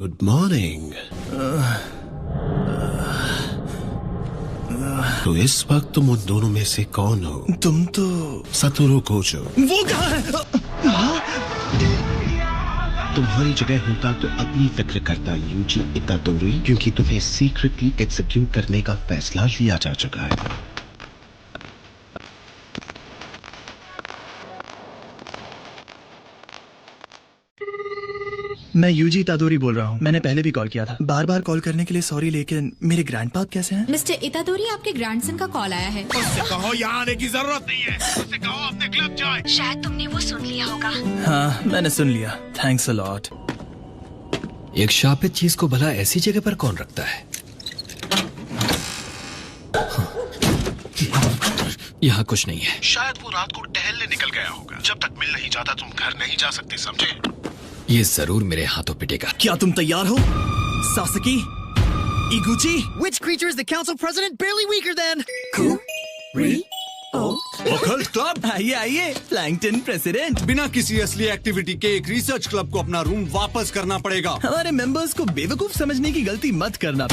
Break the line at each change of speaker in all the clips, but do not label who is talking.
Good morning. तो इस वक्त तुम उन दोनों में से कौन हो?
तुम तो
सतोरू कोचो।
वो कहाँ है?
तुम्हारी जगह होता तो अपनी फिक्र करता यूजी इतादोरी, क्योंकि तुम्हें सीक्रेटली एग्जीक्यूट करने का फैसला लिया जा चुका है।
मैं यूजी तादोरी बोल रहा हूँ। मैंने पहले भी कॉल किया था। बार बार कॉल करने के लिए सॉरी, लेकिन मेरे ग्रैंडपा कैसे हैं?
मिस्टर इतादोरी, आपके ग्रैंडसन का कॉल आया है।
उससे कहो यहाँ आने की जरूरत नहीं है। उससे कहो अपने क्लब जाए।
शायद तुमने वो सुन लिया होगा।
हाँ, मैंने सुन लिया। Thanks a lot.
एक शापित चीज को भला ऐसी जगह पर कौन रखता है? यहाँ कुछ नहीं है।
शायद वो रात को टहलने निकल गया होगा। जब तक मिल नहीं जाता तुम घर नहीं जा सकते, समझे?
ये जरूर मेरे हाथों पिटेगा।
क्या तुम तैयार हो? सासकी, इगुची?
Which creature is the council president barely weaker than?
Occult club.
आइए आइए, प्लैंकटन प्रेसिडेंट।
बिना किसी असली एक्टिविटी के एक रिसर्च क्लब को अपना रूम वापस करना पड़ेगा।
हमारे मेंबर्स को बेवकूफ समझने की गलती मत करना।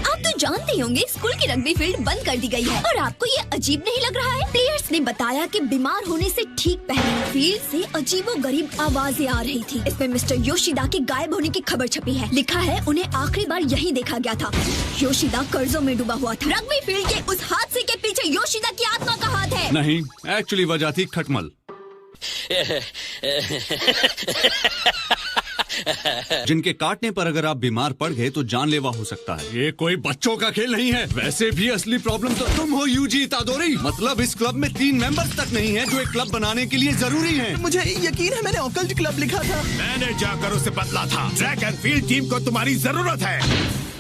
आप तो जानते ही होंगे स्कूल की रग्बी फील्ड बंद कर दी गई है और आपको ये अजीब नहीं लग रहा है? प्लेयर्स ने बताया कि बीमार होने से ठीक पहले फील्ड से अजीबोगरीब आवाजें आ रही थी। इसमें मिस्टर योशिदा के गायब होने की खबर छपी है। लिखा है उन्हें आखिरी बार यहीं देखा गया था। योशिदा कर्जों में डूबा हुआ था। रग्बी फील्ड के उस हादसे के पीछे योशिदा की आत्मा का हाथ है।
नहीं, एक्चुअली वजह थी खटमल, जिनके काटने पर अगर आप बीमार पड़ गए तो जानलेवा हो सकता है। ये कोई बच्चों का खेल नहीं है। वैसे भी असली प्रॉब्लम तो तुम हो यूजी इतादोरी। मतलब इस क्लब में 3 मेंबर्स तक नहीं है जो एक क्लब बनाने के लिए जरूरी हैं।
मुझे यकीन है, मैंने ओकल्ट क्लब लिखा था।
मैंने जाकर उसे बदला था। ड्रैगन फील्ड टीम को तुम्हारी जरूरत है।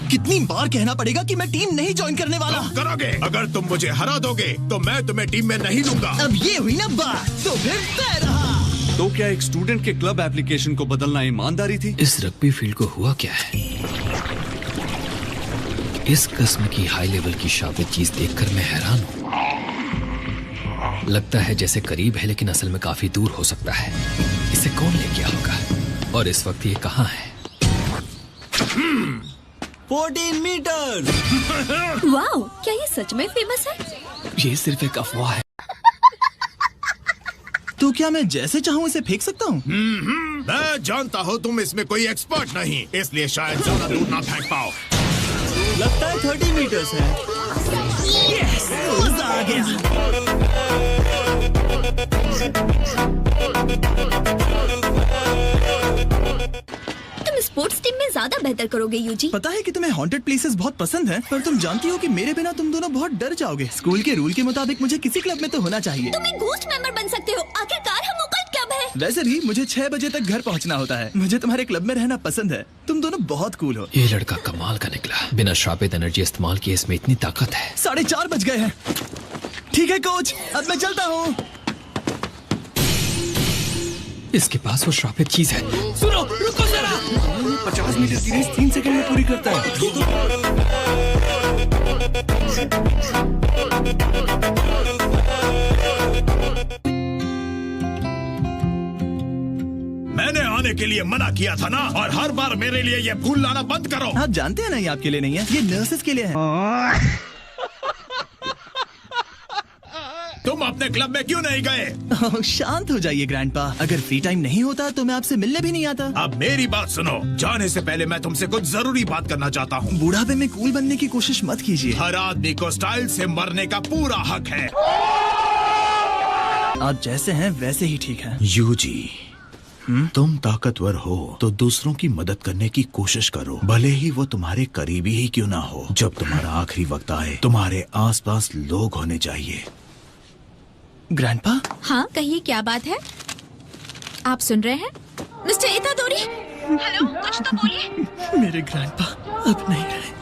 कितनी बार कहना पड़ेगा कि मैं टीम नहीं ज्वाइन करने वाला?
तुम करोगे। अगर तुम मुझे हरा दोगे तो मैं तुम्हें टीम में नहीं लूंगा।
अब ये हुई ना बात, तो फिर तय रहा।
तो क्या एक स्टूडेंट के क्लब एप्लीकेशन को बदलना ईमानदारी थी?
इस रग्बी फील्ड को हुआ क्या है? इस किस्म की हाई लेवल की शापित चीज देखकर मैं हैरान हूँ। लगता है जैसे करीब है लेकिन असल में काफी दूर हो सकता है। इसे कौन ले गया होगा और इस वक्त ये कहाँ है?
14 मीटर।
वाओ, क्या ये सच में फेमस है?
ये सिर्फ एक अफवाह है।
तो क्या मैं जैसे चाहूँ इसे फेंक सकता हूँ?
मैं जानता हूँ तुम इसमें कोई एक्सपर्ट नहीं, इसलिए शायद ज्यादा दूर ना फेंक पाओ।
लगता है 30 मीटर्स है। Yes! मजा आ गया।
तुम स्पोर्ट्स टीम में ज्यादा बेहतर करोगे यूजी।
पता है कि तुम्हें हॉन्टेड प्लेसेस बहुत पसंद हैं, पर तुम जानती हो कि मेरे बिना तुम दोनों बहुत डर जाओगे। स्कूल के रूल के मुताबिक मुझे किसी क्लब में तो होना चाहिए।
तुम एक घोस्ट मेंबर बन सकते हो। आखिरकार हम ओकल्ट क्लब है।
वैसे भी मुझे 6 बजे तक घर पहुंचना होता है। मुझे तुम्हारे क्लब में रहना पसंद है। तुम दोनों बहुत कूल हो।
ये लड़का कमाल का निकला। बिना श्रापित एनर्जी इस्तेमाल किए इसमें इतनी ताकत है।
4:30 बज गए हैं। ठीक है कोच, अब मैं चलता हूँ।
इसके पास वो श्रापित चीज है।
सुनो, रुको जरा। 50 मीटर की रेस 3 सेकंड में पूरी करता है।
मैंने आने के लिए मना किया था ना, और हर बार मेरे लिए ये फूल लाना बंद करो।
आप जानते हैं ना, ये आपके लिए नहीं है, ये नर्सेस के लिए है।
तुम अपने क्लब में क्यों नहीं गए?
ओह, शांत हो जाइए ग्रैंडपा। अगर फ्री टाइम नहीं होता तो मैं आपसे मिलने भी नहीं आता।
अब मेरी बात सुनो। जाने से पहले मैं तुमसे कुछ जरूरी बात करना चाहता हूँ।
बुढ़ापे में कूल बनने की कोशिश मत कीजिए।
हर आदमी को स्टाइल से मरने का पूरा हक है।
आप जैसे हैं वैसे ही ठीक है।
यूजी, तुम ताकतवर हो तो दूसरों की मदद करने की कोशिश करो, भले ही वो तुम्हारे करीबी ही क्यों ना हो। जब तुम्हारा आखिरी वक्त आए, तुम्हारे आसपास लोग होने चाहिए।
ग्रैंडपा?
हाँ, कहिए, क्या बात है? आप सुन रहे हैं? मिस्टर इतादोरी, हेलो, कुछ तो बोलिए।
मेरे ग्रैंडपा अब नहीं रहे।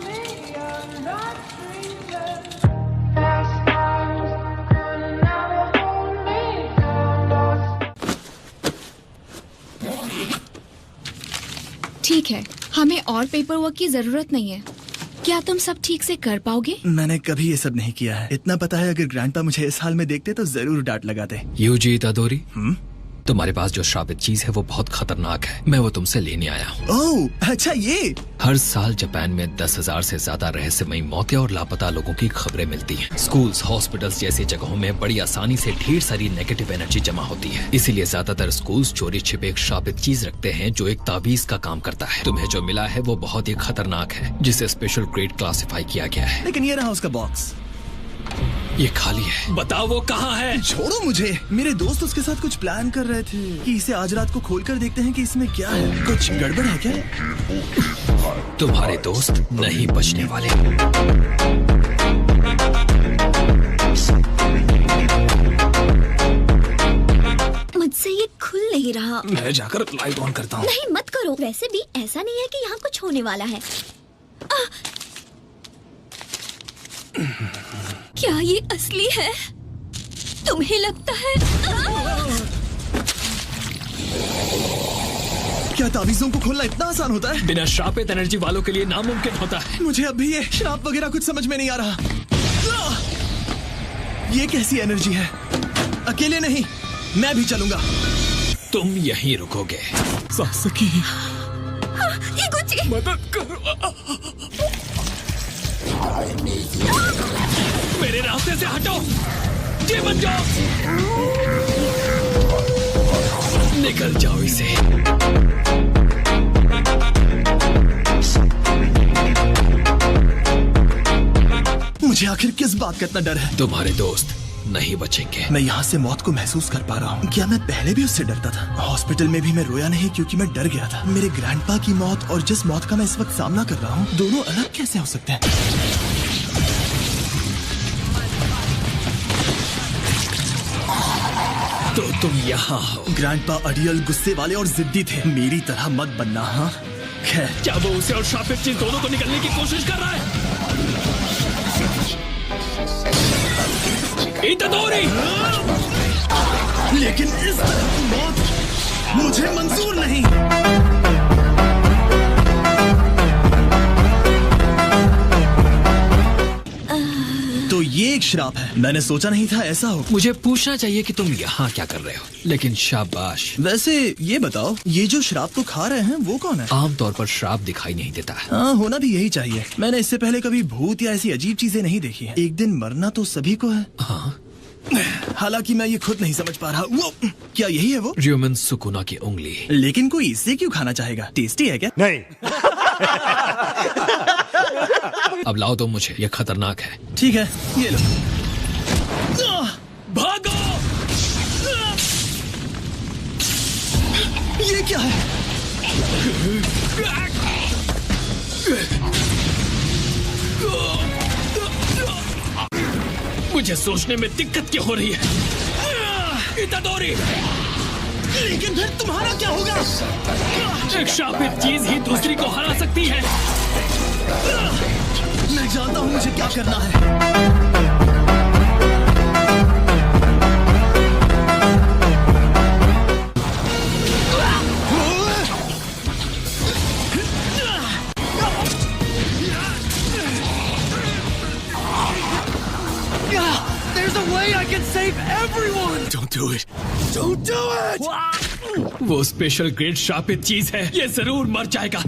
ठीक है, हमें और पेपर वर्क की जरूरत नहीं है। क्या तुम सब ठीक से कर पाओगे?
मैंने कभी ये सब नहीं किया है। इतना पता है, अगर ग्रैंडपा मुझे इस हाल में देखते तो जरूर डांट लगाते।
यूजी इतादोरी, तुम्हारे पास जो श्रापित चीज है वो बहुत खतरनाक है। मैं वो तुमसे लेने आया हूँ।
ओह अच्छा, ये
हर साल जापान में 10,000 से ज्यादा रहस्यमयी मौतें और लापता लोगों की खबरें मिलती हैं। स्कूल्स, हॉस्पिटल्स जैसी जगहों में बड़ी आसानी से ढेर सारी नेगेटिव एनर्जी जमा होती है। इसीलिए ज्यादातर स्कूल्स चोरी छिपे एक श्रापित चीज रखते हैं जो एक ताबीज का काम करता है। तुम्हें जो मिला है वो बहुत ही खतरनाक है, जिसे स्पेशल ग्रेड क्लासिफाई किया गया है।
लेकिन ये रहा उसका बॉक्स।
ये खाली है। बताओ वो कहाँ है?
छोड़ो मुझे। मेरे दोस्त उसके साथ कुछ प्लान कर रहे थे कि इसे आज रात को खोलकर देखते हैं कि इसमें क्या है। कुछ गड़बड़ है क्या?
तुम्हारे दोस्त नहीं बचने वाले।
मुझसे ये खुल नहीं रहा।
मैं जाकर लाइट ऑन करता हूँ।
नहीं मत करो। वैसे भी ऐसा नहीं है कि यहाँ कुछ होने वाला है। क्या ये असली है? तुम्हें लगता है?
क्या ताबीजों को खोलना इतना आसान होता है?
बिना श्रापित एनर्जी वालों के लिए नामुमकिन होता है।
मुझे अब भी ये श्राप वगैरह कुछ समझ में नहीं आ रहा। ये कैसी एनर्जी है? अकेले नहीं, मैं भी चलूंगा।
तुम यहीं रुकोगे।
सासकी,
ये कुछ
मदद करो। मेरे रास्ते से हटो। ये बन जाओ। निकल जाओ इसे।
मुझे आखिर किस बात का इतना डर है?
तुम्हारे दोस्त नहीं बचेंगे।
मैं यहाँ से मौत को महसूस कर पा रहा हूँ। क्या मैं पहले भी उससे डरता था? हॉस्पिटल में भी मैं रोया नहीं क्योंकि मैं डर गया था। मेरे ग्रैंडपा की मौत और जिस मौत का मैं इस वक्त सामना कर रहा हूँ, दोनों अलग कैसे हो सकते हैं?
तो तुम यहाँ हो।
ग्रैंडपा अड़ियल, गुस्से वाले और जिद्दी थे। मेरी तरह मत बनना। हाँ खैर,
क्या वो उसे और श्रापित चीज दोनों को निकलने की कोशिश कर रहा है? इतादोरी!
लेकिन इस तरह की मौत मुझे मंजूर नहीं। तो ये एक श्राप है। मैंने सोचा नहीं था ऐसा हो।
मुझे पूछना चाहिए कि तुम यहाँ क्या कर रहे हो, लेकिन शाबाश।
वैसे ये बताओ, ये जो श्राप को खा रहे हैं वो कौन है?
आमतौर पर श्राप दिखाई नहीं देता।
हाँ, होना भी यही चाहिए। मैंने इससे पहले कभी भूत या ऐसी अजीब चीजें नहीं देखी हैं। एक दिन मरना तो सभी को है।
हाँ,
हालांकि मैं ये खुद नहीं समझ पा रहा। वो क्या यही है वो?
र्यूमन सुकुना की उंगली।
लेकिन कोई इससे क्यों खाना चाहेगा? टेस्टी है क्या?
नहीं।
अब लाओ तो मुझे, ये खतरनाक है।
ठीक है, ये लो।
भागो!
ये क्या है?
मुझे सोचने में दिक्कत क्यों हो रही है? इतादोरी!
लेकिन फिर तुम्हारा क्या होगा?
एक शापित चीज ही दूसरी को हरा सकती है।
मैं जानता हूँ मुझे क्या करना है।
There's a way I can save everyone!
Don't do it. Don't do it!
वो स्पेशल ग्रेड शापित चीज है, ये जरूर मर जाएगा।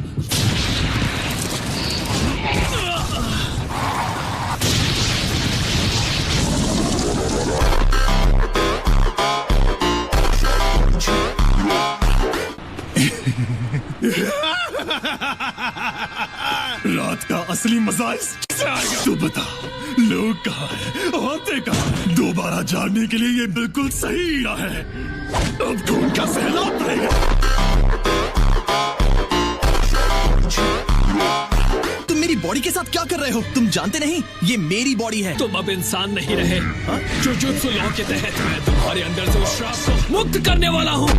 रात का असली मजा इससे आएगा। तू बता, लोग कहाँ हैं? होते कहाँ? दोबारा जानने के लिए ये बिल्कुल सही है। अब खून का सैलाब रहेगा। तुम मेरी बॉडी के साथ क्या कर रहे हो? तुम जानते नहीं, ये मेरी बॉडी है।
तुम अब इंसान नहीं रहे। जुजुत्सु लॉ के तहत मैं तुम्हारे अंदर से उस श्राप को मुक्त करने वाला हूँ।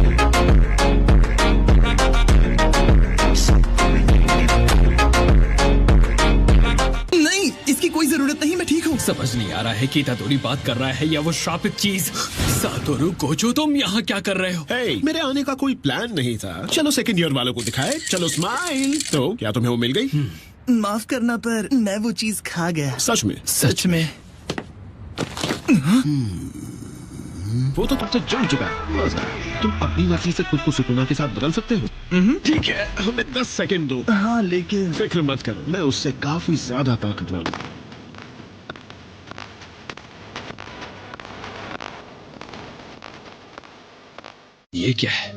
नहीं, इसकी कोई जरूरत नहीं, मैं ठीक हूँ।
समझ नहीं आ रहा है कि इतादोरी बात कर रहा है या वो श्रापित चीज। सातोरु कोजो, तुम यहाँ क्या कर रहे हो?
Hey, मेरे आने का कोई प्लान नहीं था। चलो सेकंड ईयर वालों को दिखाए। चलो स्माइल। तो क्या तुम्हें वो मिल गई?
माफ करना, पर मैं वो चीज खा गया।
सच में?
सच में।
वो तो तुमसे जुड़ चुका है। मजा आया। तुम अपनी मर्जी से खुद को सुकुना के साथ बदल सकते हो। ठीक है, हमें 10 सेकंड दो।
हाँ लेकिन
फिक्र मत करो, मैं उससे काफी ज्यादा ताकतवर हूं।
ये क्या है?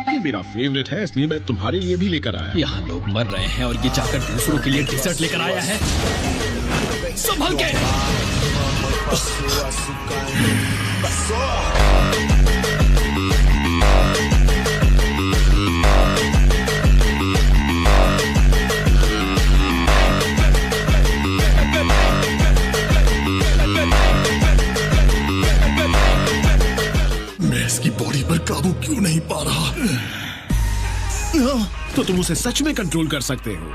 ये मेरा फेवरेट है, इसलिए मैं तुम्हारे लिए भी लेकर आया।
यहाँ लोग मर रहे हैं और ये जाकर दूसरों के लिए डिजर्ट लेकर आया है। संभल के।
मैं इसकी बॉडी पर काबू क्यों नहीं पा रहा?
तो तुम उसे सच में कंट्रोल कर सकते हो।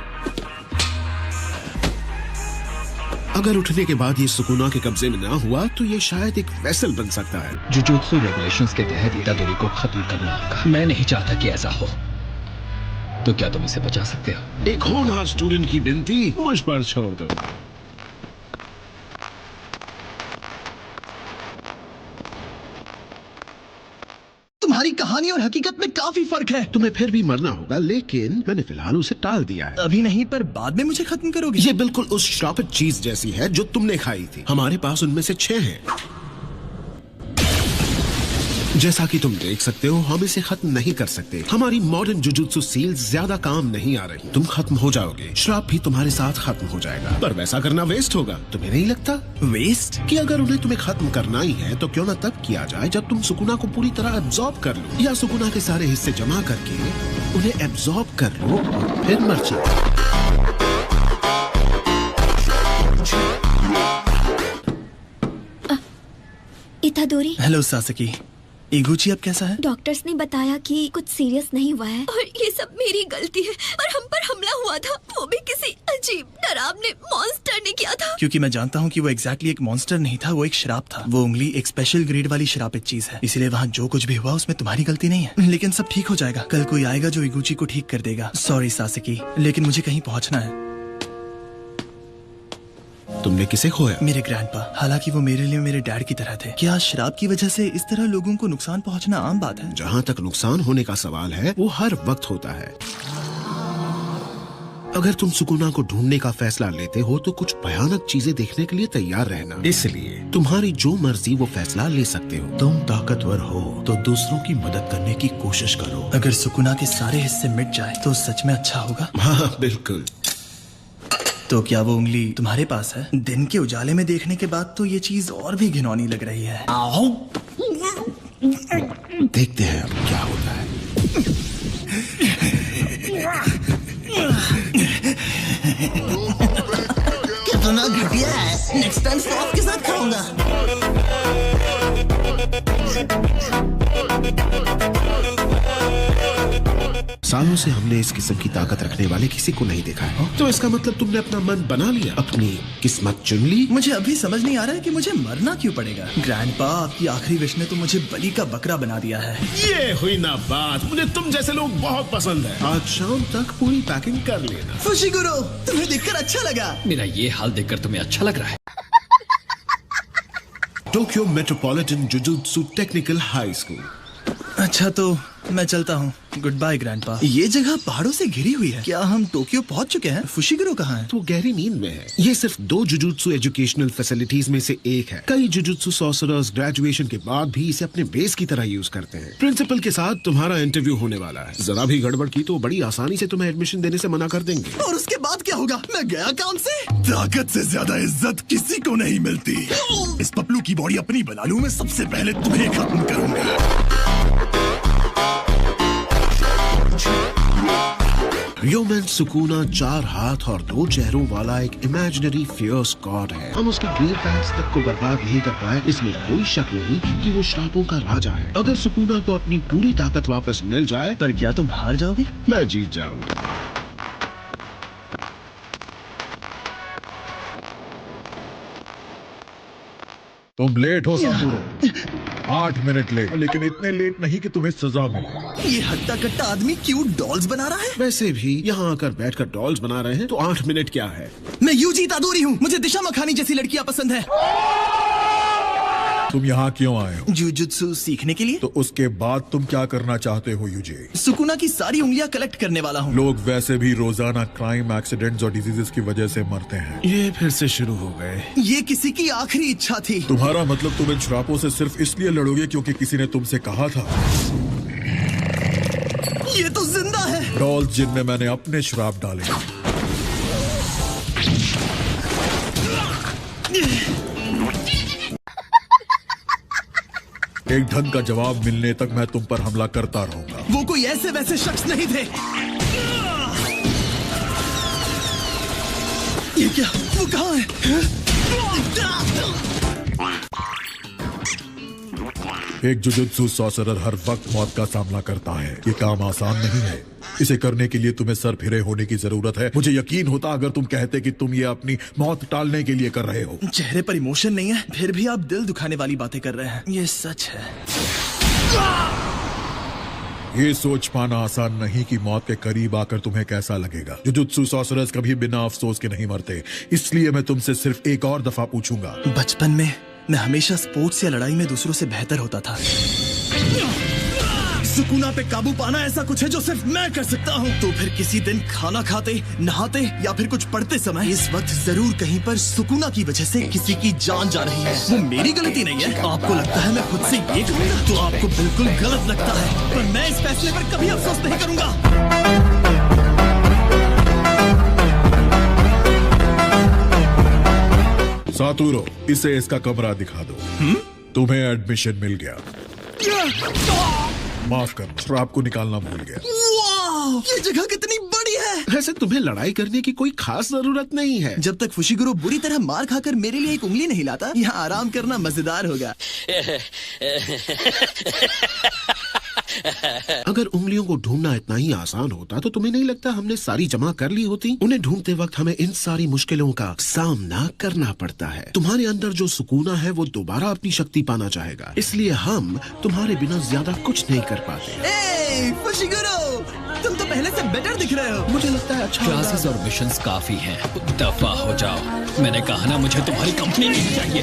अगर उठने के बाद ये सुकुना के कब्जे में ना हुआ तो ये शायद एक वेसल बन सकता है।
जुजुत्सु रेगुलेशंस के तहत इतादोरी को खत्म करना होगा। मैं नहीं चाहता कि ऐसा हो। तो क्या तुम इसे बचा सकते हो?
एक होनहार स्टूडेंट की विनती मुझ पर छोड़ दो।
तुम्हारी कहानी और हकीकत में काफी फर्क है।
तुम्हें फिर भी मरना होगा, लेकिन मैंने फिलहाल उसे टाल दिया है।
अभी नहीं, पर बाद में मुझे खत्म करोगे?
ये बिल्कुल उस श्रापित चीज जैसी है जो तुमने खाई थी। हमारे पास उनमें से 6 हैं। जैसा कि तुम देख सकते हो, हम इसे खत्म नहीं कर सकते। हमारी मॉडर्न जुजुत्सु सील्स ज्यादा काम नहीं आ रही। तुम खत्म हो जाओगे, श्राप भी तुम्हारे साथ खत्म हो जाएगा। पर वैसा करना वेस्ट होगा, तुम्हें नहीं लगता?
वेस्ट?
कि अगर उन्हें तुम्हें खत्म करना ही है तो क्यों ना तब किया जाए जब तुम सुकुना को पूरी तरह एब्जॉर्ब कर लो, या सुकुना के सारे हिस्से जमा करके उन्हें एब्जॉर्ब कर लो और फिर मर जाओ।
इतादोरी।
हेलो सासकी। इगुची अब कैसा है?
डॉक्टर्स ने बताया कि कुछ सीरियस नहीं हुआ है और ये सब मेरी गलती है। और हम पर हमला हुआ था, वो भी किसी अजीब डरावने मॉन्स्टर ने किया था।
क्योंकि मैं जानता हूँ कि वो एग्जैक्टली एक मॉन्स्टर नहीं था, वो एक शराब था। वो उंगली एक स्पेशल ग्रेड वाली शराबित चीज है, इसलिए वहाँ जो कुछ भी हुआ उसमें तुम्हारी गलती नहीं है। लेकिन सब ठीक हो जाएगा। कल कोई आएगा जो इगुची को ठीक कर देगा। सॉरी सासकी, लेकिन मुझे कहीं पहुँचना है।
तुमने किसे खोया?
मेरे ग्रैंडपा। हालांकि वो मेरे लिए मेरे डैड की तरह थे। क्या शराब की वजह से इस तरह लोगों को नुकसान पहुंचना आम बात है?
जहाँ तक नुकसान होने का सवाल है, वो हर वक्त होता है। अगर तुम सुकुना को ढूंढने का फैसला लेते हो तो कुछ भयानक चीजें देखने के लिए तैयार रहना। इसलिए तुम्हारी जो मर्जी वो फैसला ले सकते हो।
तुम ताकतवर हो तो दूसरों की मदद करने की कोशिश करो।
अगर सुकुना के सारे हिस्से मिट जाए तो सच में अच्छा होगा।
हाँ बिल्कुल।
तो क्या वो उंगली तुम्हारे पास है? दिन के उजाले में देखने के बाद तो ये चीज और भी घिनौनी लग रही है। आओ।
देखते हैं अब क्या होता है।
कितना घटिया है। नेक्स्ट टाइम सॉस के साथ खाऊंगा।
सालों से हमने इस किस्म की ताकत रखने वाले किसी को नहीं देखा है। तो इसका मतलब तुमने अपना मन बना लिया, अपनी किस्मत चुन ली।
मुझे अभी समझ नहीं आ रहा है कि मुझे मरना क्यों पड़ेगा। ग्रैंडपा, आपकी आखिरी विश ने तो मुझे बलि का बकरा बना दिया है।
ये हुई ना बात। मुझे तुम जैसे लोग बहुत पसंद है। आज शाम तक पूरी पैकिंग कर लेना।
फुशिगुरो, तुम्हें देखकर अच्छा लगा।
मेरा ये हाल देखकर तुम्हें अच्छा लग रहा है?
Tokyo metropolitan jujutsu technical high school.
अच्छा तो मैं चलता हूँ। Good bye grandpa. ये जगह पहाड़ों से घिरी हुई है। क्या हम टोक्यो पहुँच चुके हैं? फुशिगुरो कहाँ है?
तो गहरी नींद में है। ये सिर्फ 2 जुजुत्सु एजुकेशनल फैसिलिटीज में से एक है। कई जुजुत्सु सॉर्सरर्स ग्रेजुएशन के बाद भी इसे अपने बेस की तरह यूज करते हैं। प्रिंसिपल के साथ तुम्हारा इंटरव्यू होने वाला है। जरा भी गड़बड़ की तो बड़ी आसानी से तुम्हें एडमिशन देने से मना कर देंगे।
और उसके बाद क्या होगा? मैं गया काम से।
ताकत से ज्यादा इज्जत किसी को नहीं मिलती। इस पपलू की बॉडी अपनी बना लूं, मैं सबसे पहले तुम्हें खत्म करूंगा।
ह्यूमन सुकुना 4 हाथ और 2 चेहरों वाला एक इमेजिनरी फियर्स गॉड है। हम उसके ग्रेट फैंस तक को बर्बाद नहीं कर पाए, इसमें कोई शक नहीं कि वो श्रापों का राजा है। अगर सुकुना को अपनी पूरी ताकत वापस मिल जाए,
पर क्या तुम हार जाओगे?
मैं जीत जाऊंगा।
तुम लेट हो संपूर्ण, 8 मिनट लेट, लेकिन इतने लेट नहीं कि तुम्हें सजा मिले।
ये हट्टा कट्टा आदमी क्यूट डॉल्स बना रहा है।
वैसे भी यहाँ आकर बैठकर डॉल्स बना रहे हैं तो 8 मिनट क्या है।
मैं यूजी इतादोरी हूँ। मुझे दिशा मखानी जैसी लड़कियाँ पसंद है।
तुम यहाँ क्यों आए हो?
जुजुत्सु सीखने के लिए।
तो उसके बाद तुम क्या करना चाहते हो यूजी?
सुकुना की सारी उंगलियां कलेक्ट करने वाला हूँ।
लोग वैसे भी रोजाना क्राइम, एक्सीडेंट्स और डिजीजेस की वजह से मरते हैं।
ये फिर से शुरू हो गए।
ये किसी की आखिरी इच्छा थी।
तुम्हारा मतलब तुम इन श्रापों से सिर्फ इसलिए लड़ोगे क्योंकि किसी ने तुमसे कहा था?
ये तो जिंदा है।
डॉल्स जिनमें मैंने अपने श्राप डाले। एक ढंग का जवाब मिलने तक मैं तुम पर हमला करता रहूंगा।
वो कोई ऐसे वैसे शख्स नहीं थे। ये क्या? वो कहाँ है?
एक जुजुत्सु सॉर्सरर हर वक्त मौत का सामना करता है। ये काम आसान नहीं है। इसे करने के लिए तुम्हें सर फिरे होने की जरूरत है। मुझे यकीन होता अगर तुम कहते कि तुम ये अपनी मौत टालने के लिए कर रहे हो।
चेहरे पर इमोशन नहीं है, फिर भी आप दिल दुखाने वाली बातें कर रहे हैं। ये सच है।
ये सोच पाना आसान नहीं कि मौत के करीब आकर तुम्हें कैसा लगेगा। जुजुत्सु सॉर्सरर्स कभी बिना अफसोस के नहीं मरते। इसलिए मैं तुमसे सिर्फ एक और दफा पूछूंगा।
बचपन में मैं हमेशा स्पोर्ट्स या लड़ाई में दूसरों से बेहतर होता था। सुकुना पे काबू पाना ऐसा कुछ है जो सिर्फ मैं कर सकता हूँ। तो फिर किसी दिन खाना खाते, नहाते या फिर कुछ पढ़ते समय इस वक्त जरूर कहीं पर सुकुना की वजह से किसी की जान जा रही है। वो मेरी गलती नहीं है। आपको लगता है मैं खुद से ये कहूँगा तो आपको बिल्कुल गलत लगता है, पर मैं इस फैसले पर कभी अफसोस नहीं करूंगा।
सातुरो, इसे इसका कमरा दिखा दो। तुम्हें एडमिशन मिल गया। माफ करना, श्राप को निकालना भूल गया।
वाह, ये जगह कितनी बड़ी है।
वैसे तुम्हें लड़ाई करने की कोई खास जरूरत नहीं है।
जब तक फुशिगुरो बुरी तरह मार खाकर मेरे लिए एक उंगली नहीं लाता, यहाँ आराम करना मजेदार होगा।
अगर उंगलियों को ढूंढना इतना ही आसान होता तो तुम्हें नहीं लगता हमने सारी जमा कर ली होती? उन्हें ढूंढते वक्त हमें इन सारी मुश्किलों का सामना करना पड़ता है। तुम्हारे अंदर जो सुकूना है वो दोबारा अपनी शक्ति पाना चाहेगा, इसलिए हम तुम्हारे बिना ज्यादा कुछ नहीं कर पाते।
फुशिगुरो, तुम तो पहले से बेटर दिख रहे हो।
मुझे लगता है अच्छा
क्लासेस और मिशंस काफी हैं। दफा हो जाओ। मैंने कहा ना मुझे तुम्हारी कंपनी नहीं चाहिए।